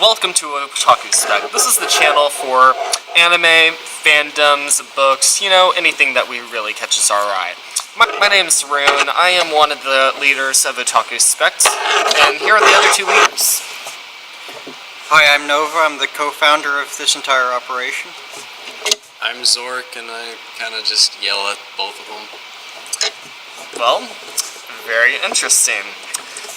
welcome to Otakuspect. This is the channel for anime, fandoms, books, anything that we really catches our eye. My name's Rune. I am one of the leaders of Otakuspect, and here are the other two leaders. Hi, I'm Nova. I'm the co-founder of this entire operation. I'm Zork, and I kind of just yell at both of them. Well, very interesting.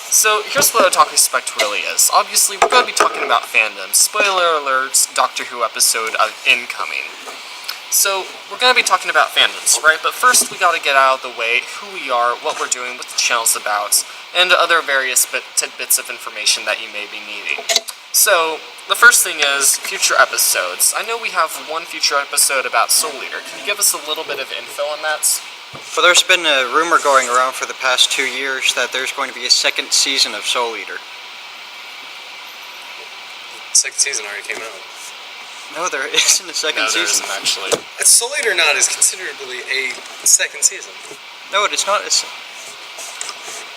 So, here's what Otakuspect really is. Obviously, we're going to be talking about fandom. Spoiler alerts, Doctor Who episode of incoming. So, we're going to be talking about fandoms, right? But first, we got to get out of the way who we are, what we're doing, what the channel's about, and other various tidbits of information that you may be needing. So, the first thing is future episodes. I know we have one future episode about Soul Eater. Can you give us a little bit of info on that? Well, there's been a rumor going around for the past 2 years that there's going to be a second season of Soul Eater. The second season already came out. No, there isn't a second season. No, there isn't, actually. Soul Eater not is considerably a second season. No, it is not.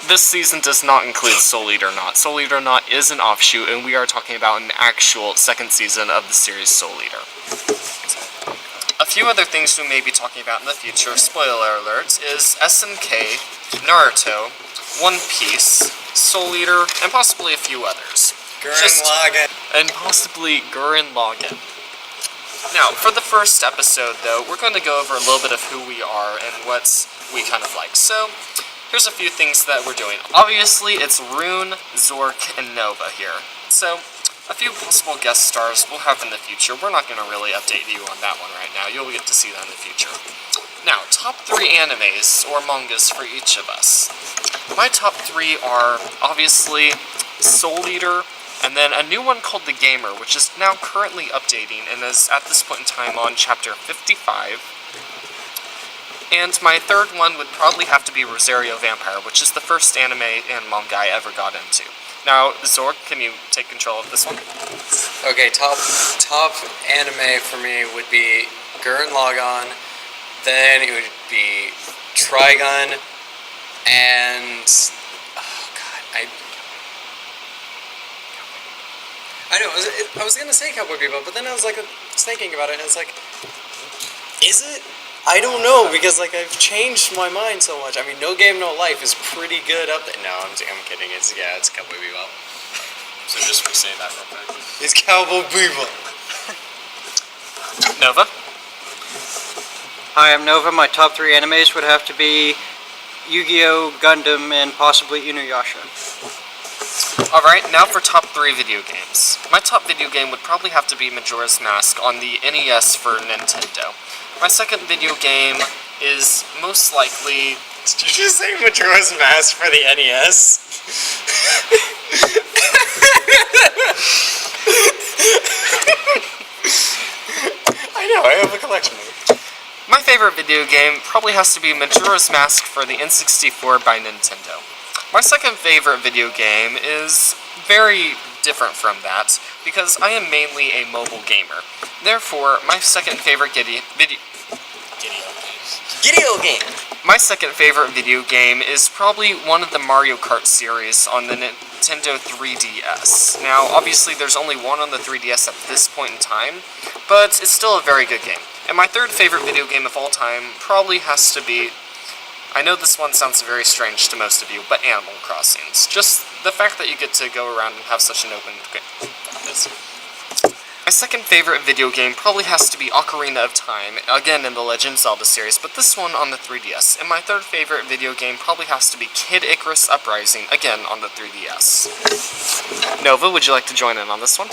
This season does not include Soul Eater Not. Soul Eater Not is an offshoot, and we are talking about an actual second season of the series Soul Eater. A few other things we may be talking about in the future, spoiler alert, is SNK, Naruto, One Piece, Soul Eater, and possibly a few others. Gurren Lagann. And possibly Gurren Lagann. Now, for the first episode, though, we're going to go over a little bit of who we are and what we kind of like. So, here's a few things that we're doing. Obviously, it's Rune, Zork, and Nova here. So, a few possible guest stars we'll have in the future. We're not going to really update you on that one right now. You'll get to see that in the future. Now, top 3 animes or mangas for each of us. My top 3 are, obviously, Soul Eater, and then a new one called The Gamer, which is now currently updating and is at this point in time on chapter 55. And my third one would probably have to be Rosario Vampire, which is the first anime and manga I ever got into. Now, Zork, can you take control of this one? Okay, top anime for me would be Gurren Lagann, then it would be Trigun, and I know, I was gonna say Cowboy Bebop, but then I was thinking about it, and it's like, is it? I don't know, because I've changed my mind so much. I mean, No Game No Life is pretty good up there. No, I'm kidding. It's Cowboy Bebop. So just say that real quick. It's Cowboy Bebop. Nova? Hi, I'm Nova. My top 3 animes would have to be Yu-Gi-Oh!, Gundam, and possibly Inuyasha. Alright, now for top 3 video games. My top video game would probably have to be Majora's Mask on the NES for Nintendo. My second video game is most likely... Did you just say Majora's Mask for the NES? I know, I have a collection of it. My favorite video game probably has to be Majora's Mask for the N64 by Nintendo. My second favorite video game is very different from that, because I am mainly a mobile gamer. Therefore, my second favorite video game. My second favorite video game is probably one of the Mario Kart series on the Nintendo 3DS. Now, obviously, there's only one on the 3DS at this point in time, but it's still a very good game. And my third favorite video game of all time probably has to be, I know this one sounds very strange to most of you, but Animal Crossing. Just the fact that you get to go around and have such an open game. My second favorite video game probably has to be Ocarina of Time, again in the Legend of Zelda series, but this one on the 3DS. And my third favorite video game probably has to be Kid Icarus Uprising, again on the 3DS. Nova, would you like to join in on this one?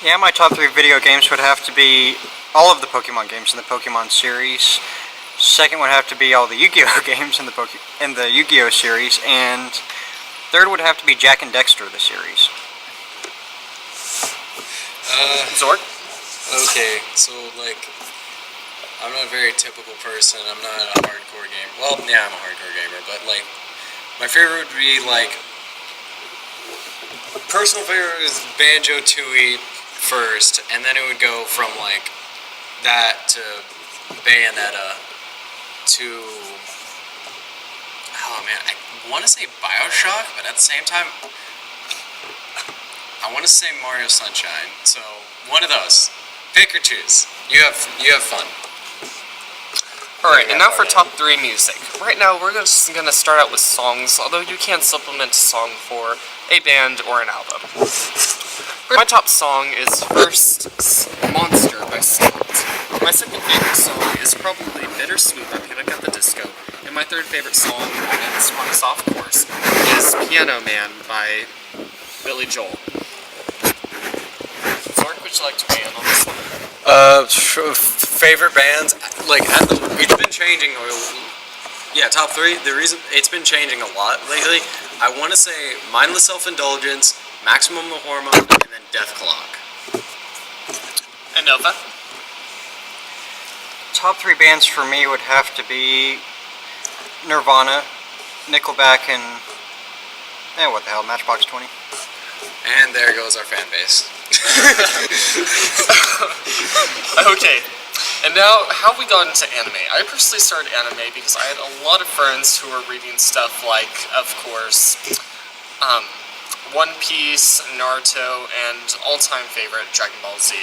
Yeah, my top 3 video games would have to be all of the Pokemon games in the Pokemon series. Second would have to be all the Yu-Gi-Oh! Games in the Yu-Gi-Oh! Series, and third would have to be Jak and Dexter, the series. Zork? Okay, so, I'm not a very typical person. I'm not a hardcore gamer. Well, yeah, I'm a hardcore gamer, but, my favorite would be, personal favorite is Banjo-Tooie first, and then it would go from, that to Bayonetta to... Oh, man, I want to say Bioshock, but at the same time, I want to say Mario Sunshine. So one of those. Pick or choose. You have fun. Alright, and now for top 3 music. Right now, we're just going to start out with songs, although you can supplement a song for a band or an album. My top song is first Monster by Slot. My second favorite song is probably Bittersweet by Panic! At the Disco. And my third favorite song, and this one is off course, is Piano Man by Billy Joel. Zork, would you like to weigh in on this one? Favorite bands, like it's been changing. Yeah, top 3. The reason it's been changing a lot lately. I want to say Mindless Self-Indulgence, Maximum Hormone, and then Death Clock. And Nova? Top 3 bands for me would have to be Nirvana, Nickelback, and what the hell, Matchbox 20. And there goes our fan base. Okay, and now how we got into anime. I personally started anime because I had a lot of friends who were reading stuff like, of course, One Piece, Naruto, and all-time favorite, Dragon Ball Z.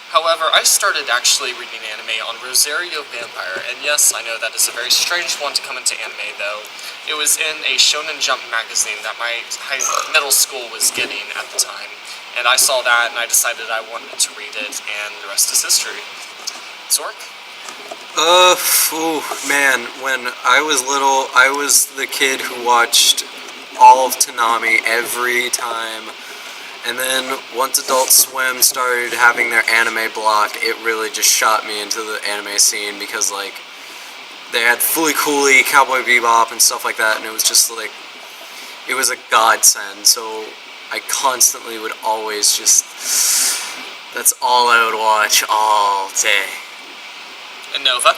However, I started actually reading anime on Rosario Vampire, and yes, I know that is a very strange one to come into anime, though. It was in a Shonen Jump magazine that my middle school was getting at the time, and I saw that, and I decided I wanted to read it, and the rest is history. Zork? Man, when I was little, I was the kid who watched all of Toonami every time. And then once Adult Swim started having their anime block, it really just shot me into the anime scene because, like, they had Fooly Cooly, Cowboy Bebop, and stuff like that, and it was just, like, it was a godsend, so I constantly would always just, that's all I would watch all day. And Nova?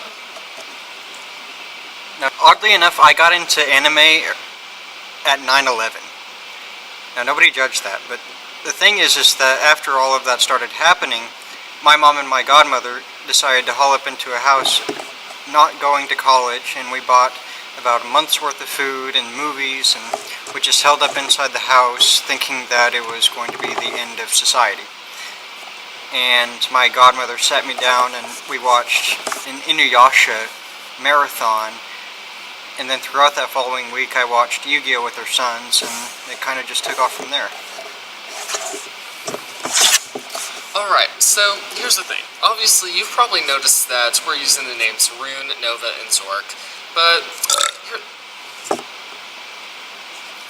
Now, oddly enough, I got into anime at 9/11. Now, nobody judged that, but the thing is that after all of that started happening, my mom and my godmother decided to haul up into a house, not going to college, and we bought about a month's worth of food and movies, and we just held up inside the house thinking that it was going to be the end of society. And my godmother sat me down and we watched an Inuyasha marathon, and then throughout that following week I watched Yu-Gi-Oh! With her sons, and it kind of just took off from there. Alright, so here's the thing. Obviously, you've probably noticed that we're using the names Rune, Nova, and Zork, but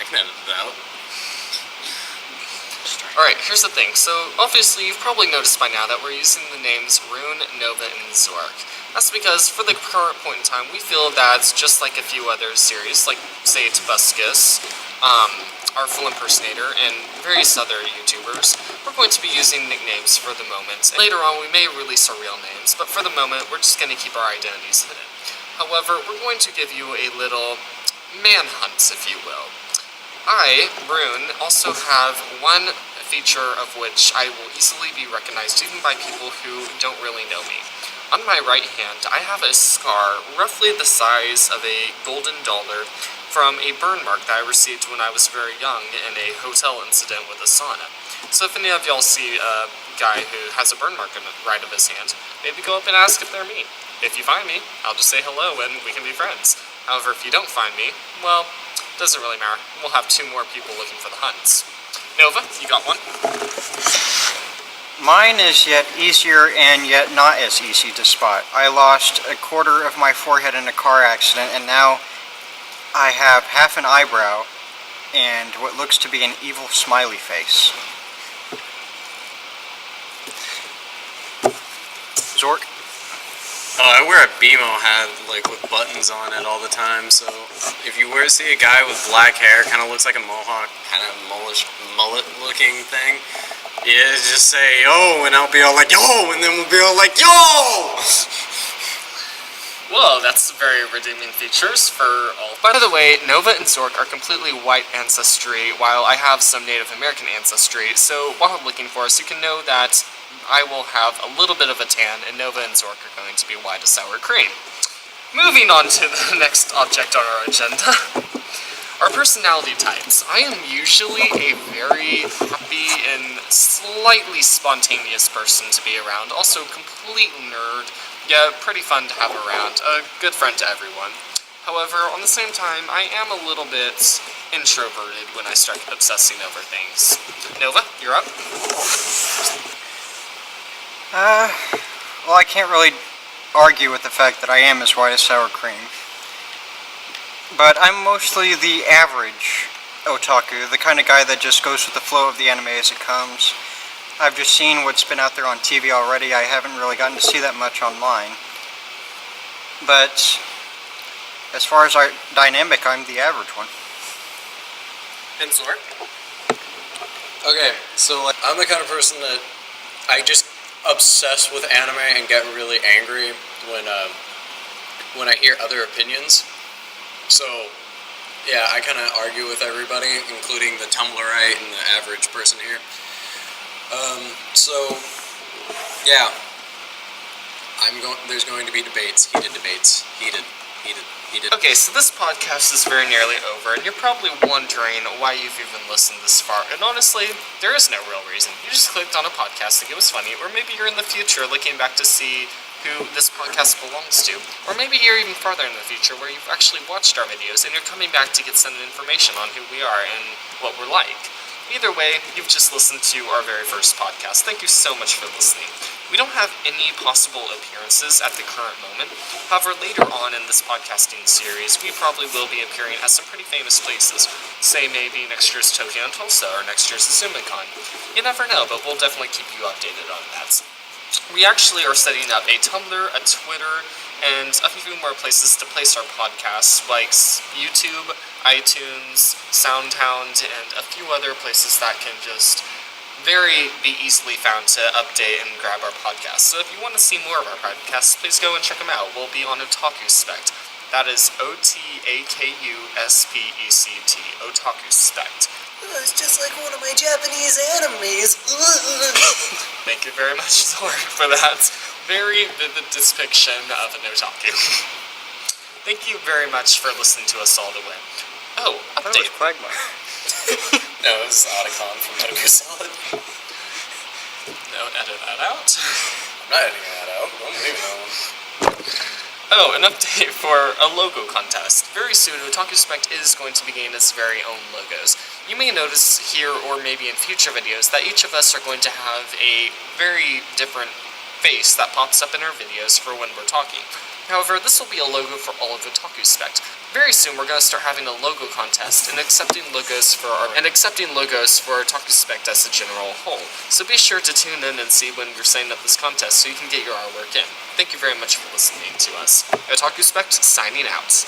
I can edit it out. Alright, here's the thing. So, obviously, you've probably noticed by now that we're using the names Rune, Nova, and Zork. That's because, for the current point in time, we feel that, just like a few other series, like, say, Tobuscus, Artful Impersonator, and various other YouTubers, we're going to be using nicknames for the moment. Later on, we may release our real names, but for the moment, we're just going to keep our identities hidden. However, we're going to give you a little manhunt, if you will. I, Rune, also have one feature of which I will easily be recognized even by people who don't really know me. On my right hand, I have a scar roughly the size of a golden dollar from a burn mark that I received when I was very young in a hotel incident with a sauna. So if any of y'all see a guy who has a burn mark on the right of his hand, maybe go up and ask if they're me. If you find me, I'll just say hello and we can be friends. However, if you don't find me, well, doesn't really matter. We'll have 2 more people looking for the hunts. Nova, you got one? Mine is yet easier and yet not as easy to spot. I lost a quarter of my forehead in a car accident, and now I have half an eyebrow and what looks to be an evil smiley face. Zork? I wear a BMO hat, like, with buttons on it all the time, so if you see a guy with black hair, kind of looks like a mohawk, kind of mullet-looking thing, yeah, just say, yo, and I'll be all like, yo, and then we'll be all like, yo! Well, that's very redeeming features for all. By the way, Nova and Zork are completely white ancestry, while I have some Native American ancestry, so while looking for us, you can know that I will have a little bit of a tan, and Nova and Zork are going to be white as sour cream. Moving on to the next object on our agenda. Our personality types. I am usually a very happy and slightly spontaneous person to be around. Also, complete nerd. Yeah, pretty fun to have around. A good friend to everyone. However, on the same time, I am a little bit introverted when I start obsessing over things. Nova, you're up. Well, I can't really argue with the fact that I am as white as sour cream. But I'm mostly the average otaku, the kind of guy that just goes with the flow of the anime as it comes. I've just seen what's been out there on TV already. I haven't really gotten to see that much online. But as far as our dynamic, I'm the average one. And Zor? Okay, so like, I'm the kind of person that I just obsess with anime and get really angry when I hear other opinions. So, yeah, I kind of argue with everybody, including the Tumblrite and the average person here. So, yeah, there's going to be debates, heated debates, heated. Okay, so this podcast is very nearly over, and you're probably wondering why you've even listened this far. And honestly, there is no real reason. You just clicked on a podcast, think it was funny, or maybe you're in the future looking back to see who this podcast belongs to. Or maybe you're even farther in the future where you've actually watched our videos and you're coming back to get some information on who we are and what we're like. Either way, you've just listened to our very first podcast. Thank you so much for listening. We don't have any possible appearances at the current moment. However, later on in this podcasting series, we probably will be appearing at some pretty famous places. Say maybe next year's Tokyo and Tulsa or next year's AzumaCon. You never know, but we'll definitely keep you updated on that. We actually are setting up a Tumblr, a Twitter, and a few more places to place our podcasts, like YouTube, iTunes, SoundHound, and a few other places that can just be easily found to update and grab our podcasts. So if you want to see more of our podcasts, please go and check them out. We'll be on Otakuspect. That is Otakuspect. Otakuspect. Oh, it's just like one of my Japanese animes. Thank you very much, Zor, for that very vivid depiction of an otaku. Thank you very much for listening to us all the way. Oh, update. That was Quagmire. No, it was Otacon from Metal Solid. No, edit that out. I'm not editing that out. I'm leaving that one. Oh, an update for a logo contest. Very soon, Otakuspect is going to begin its very own logos. You may notice here, or maybe in future videos, that each of us are going to have a very different face that pops up in our videos for when we're talking. However, this will be a logo for all of Otakuspect. Very soon, we're going to start having a logo contest and accepting logos for Otakuspect as a general whole. So be sure to tune in and see when we're setting up this contest so you can get your artwork in. Thank you very much for listening to us. Otakuspect signing out.